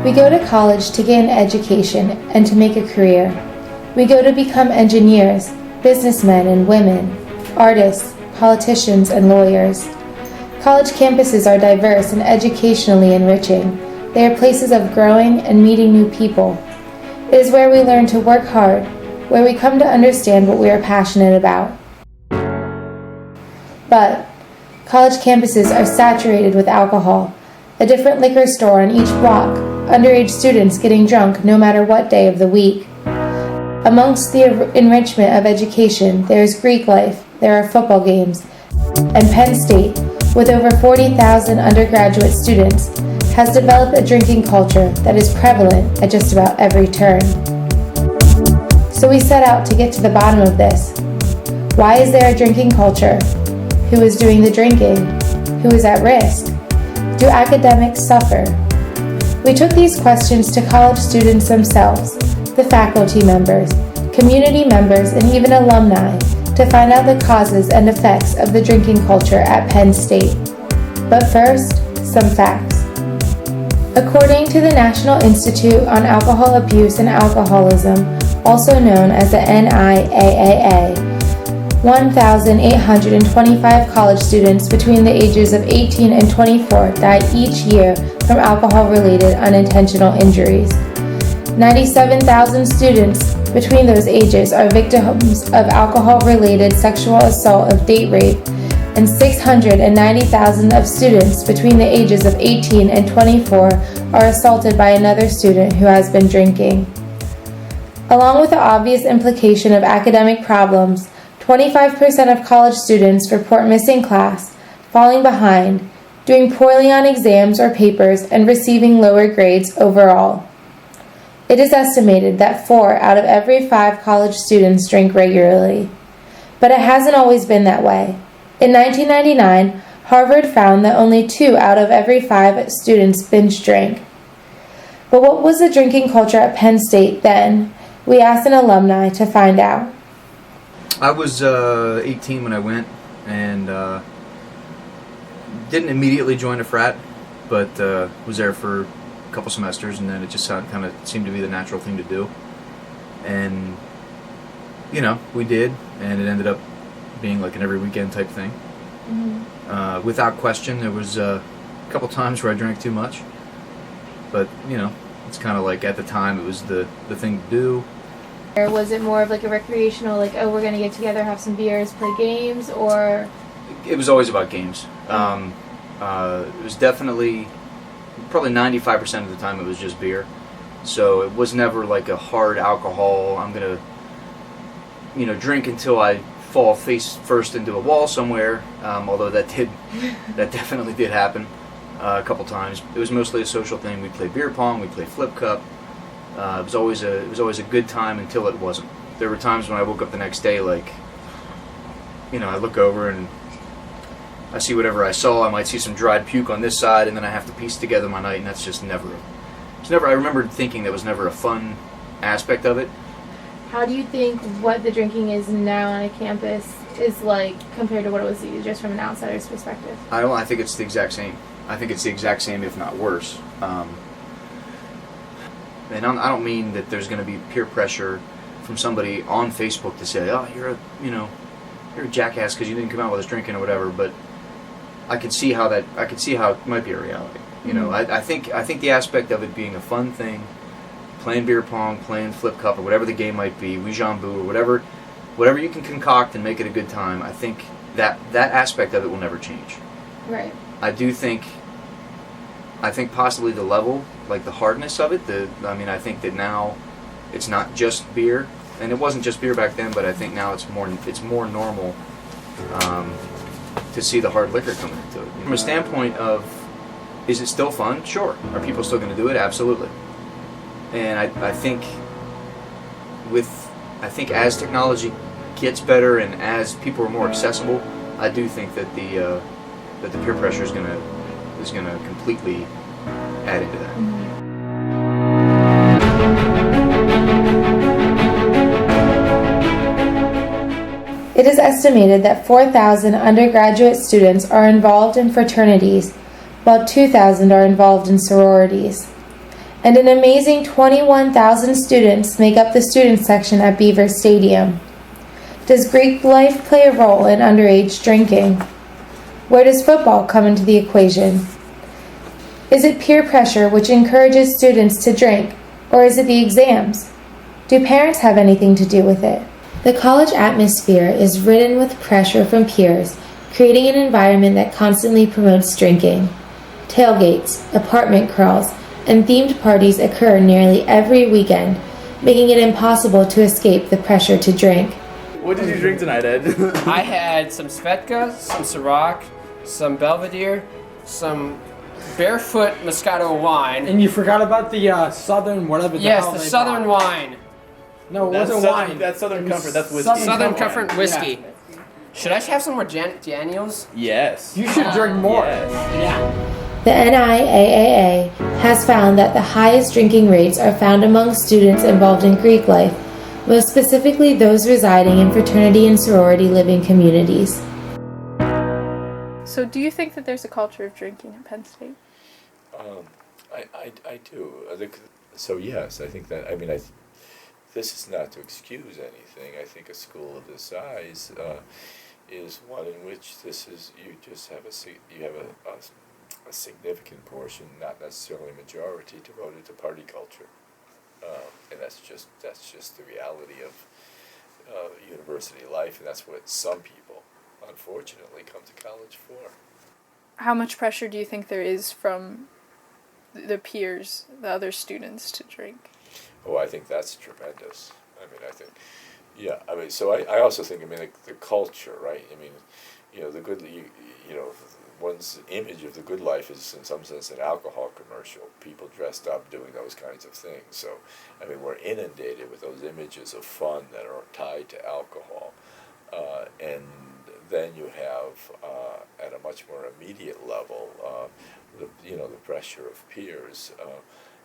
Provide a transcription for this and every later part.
We go to college to get an education and to make a career. We go to become engineers, businessmen and women, artists, politicians, and lawyers. College campuses are diverse and educationally enriching. They are places of growing and meeting new people. It is where we learn to work hard, where we come to understand what we are passionate about. But college campuses are saturated with alcohol, a different liquor store on each block, underage students getting drunk no matter what day of the week. Amongst the enrichment of education, there is Greek life, there are football games, and Penn State, with over 40,000 undergraduate students, has developed a drinking culture that is prevalent at just about every turn. So we set out to get to the bottom of this. Why is there a drinking culture? Who is doing the drinking? Who is at risk? Do academics suffer? We took these questions to college students themselves, the faculty members, community members, and even alumni to find out the causes and effects of the drinking culture at Penn State. But first, some facts. According to the National Institute on Alcohol Abuse and Alcoholism, also known as the NIAAA, 1,825 college students between the ages of 18 and 24 die each year from alcohol-related unintentional injuries. 97,000 students between those ages are victims of alcohol-related sexual assault of date rape, and 690,000 of students between the ages of 18 and 24 are assaulted by another student who has been drinking. Along with the obvious implication of academic problems, 25% of college students report missing class, falling behind, doing poorly on exams or papers, and receiving lower grades overall. It is estimated that 4 out of every 5 college students drink regularly. But it hasn't always been that way. In 1999, Harvard found that only 2 out of every 5 students binge drank. But what was the drinking culture at Penn State then? We asked an alumni to find out. I was 18 when I went, and didn't immediately join a frat, but was there for a couple semesters, and then it just kind of seemed to be the natural thing to do. And, you know, we did, and it ended up being like an every weekend type thing. Mm-hmm. Without question, there was a couple times where I drank too much, but, you know, it's kind of like at the time it was the thing to do. Or was it more of like a recreational, like, oh, we're going to get together, have some beers, play games, or? It was always about games. It was definitely, probably 95% of the time it was just beer. So it was never like a hard alcohol, I'm going to, you know, drink until I fall face first into a wall somewhere, although that definitely did happen a couple times. It was mostly a social thing. We'd play beer pong, we'd play flip cup. It was always a good time until it wasn't. There were times when I woke up the next day, like, you know, I look over and I see whatever I saw. I might see some dried puke on this side, and then I have to piece together my night, and that's just never. It's never. I remember thinking that was never a fun aspect of it. How do you think what the drinking is now on a campus is like compared to what it was just from an outsider's perspective? I think it's the exact same. I think it's the exact same, if not worse. And I don't mean that there's going to be peer pressure from somebody on Facebook to say, "Oh, you're a jackass because you didn't come out with us drinking or whatever." But I could see how it might be a reality. You know, I think the aspect of it being a fun thing, playing beer pong, playing flip cup, or whatever the game might be, Ouijambu, or whatever you can concoct and make it a good time. I think that aspect of it will never change. Right. I think possibly the level, like the hardness of it. I think that now it's not just beer, and it wasn't just beer back then. But I think now it's more normal to see the hard liquor coming into it. From a standpoint of, is it still fun? Sure. Are people still going to do it? Absolutely. And I think as technology gets better and as people are more accessible, I do think that the peer pressure is gonna completely add into that. It is estimated that 4,000 undergraduate students are involved in fraternities, while 2,000 are involved in sororities. and an amazing 21,000 students make up the student section at Beaver Stadium. Does Greek life play a role in underage drinking? Where does football come into the equation? Is it peer pressure which encourages students to drink, or is it the exams? Do parents have anything to do with it? The college atmosphere is ridden with pressure from peers, creating an environment that constantly promotes drinking. Tailgates, apartment crawls, and themed parties occur nearly every weekend, making it impossible to escape the pressure to drink. What did you drink tonight, Ed? I had some Svedka, some Ciroc, some Belvedere, some Barefoot Moscato wine. And you forgot about the Southern whatever the Yes, hell the they Southern brought. wine. No, it That's wasn't Southern- wine. that's Southern It was Comfort, that's whiskey. Southern Comfort. Comfort whiskey. Should I have some more Daniels? Yes. You should drink more. Yes. Yeah. The NIAAA has found that the highest drinking rates are found among students involved in Greek life, most specifically those residing in fraternity and sorority living communities. So, do you think that there's a culture of drinking at Penn State? I do. So yes, I think that. I mean, this is not to excuse anything. I think a school of this size is one in which you just have a significant portion, not necessarily a majority, devoted to party culture, and that's just the reality of university life, and that's what some people, unfortunately, come to college for. How much pressure do you think there is from the peers, the other students, to drink? Oh, I think that's tremendous. So I also think, the culture, right? The good, one's image of the good life is in some sense an alcohol commercial, people dressed up doing those kinds of things. So, we're inundated with those images of fun that are tied to alcohol. And then you have, at a much more immediate level, the pressure of peers.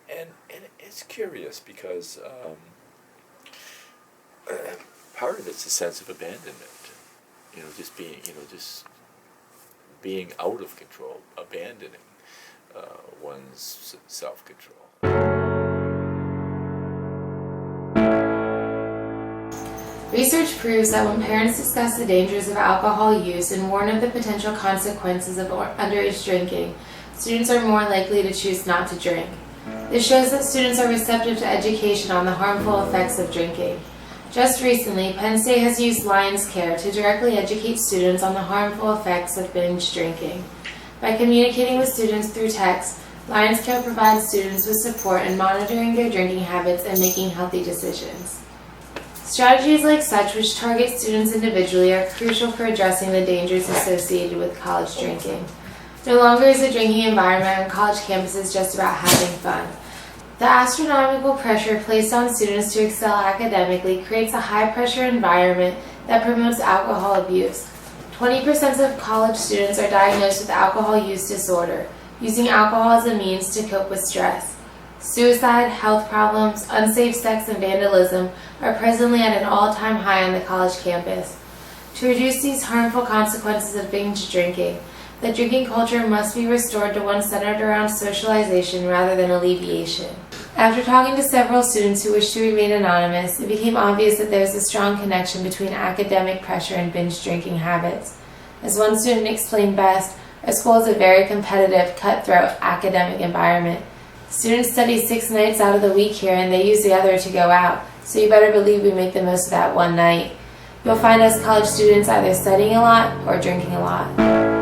And it's curious because part of it's a sense of abandonment, just being out of control, abandoning one's self-control. Research proves that when parents discuss the dangers of alcohol use and warn of the potential consequences of underage drinking, students are more likely to choose not to drink. This shows that students are receptive to education on the harmful effects of drinking. Just recently, Penn State has used Lions Care to directly educate students on the harmful effects of binge drinking. By communicating with students through text, Lions Care provides students with support in monitoring their drinking habits and making healthy decisions. Strategies like such, which target students individually, are crucial for addressing the dangers associated with college drinking. No longer is the drinking environment on college campuses just about having fun. The astronomical pressure placed on students to excel academically creates a high-pressure environment that promotes alcohol abuse. 20% of college students are diagnosed with alcohol use disorder, using alcohol as a means to cope with stress. Suicide, health problems, unsafe sex, and vandalism are presently at an all-time high on the college campus. To reduce these harmful consequences of binge drinking, the drinking culture must be restored to one centered around socialization rather than alleviation. After talking to several students who wished to remain anonymous, it became obvious that there is a strong connection between academic pressure and binge drinking habits. As one student explained best, our school is a very competitive, cutthroat academic environment. Students study 6 nights out of the week here, and they use the other to go out, so you better believe we make the most of that one night. You'll find us college students either studying a lot or drinking a lot.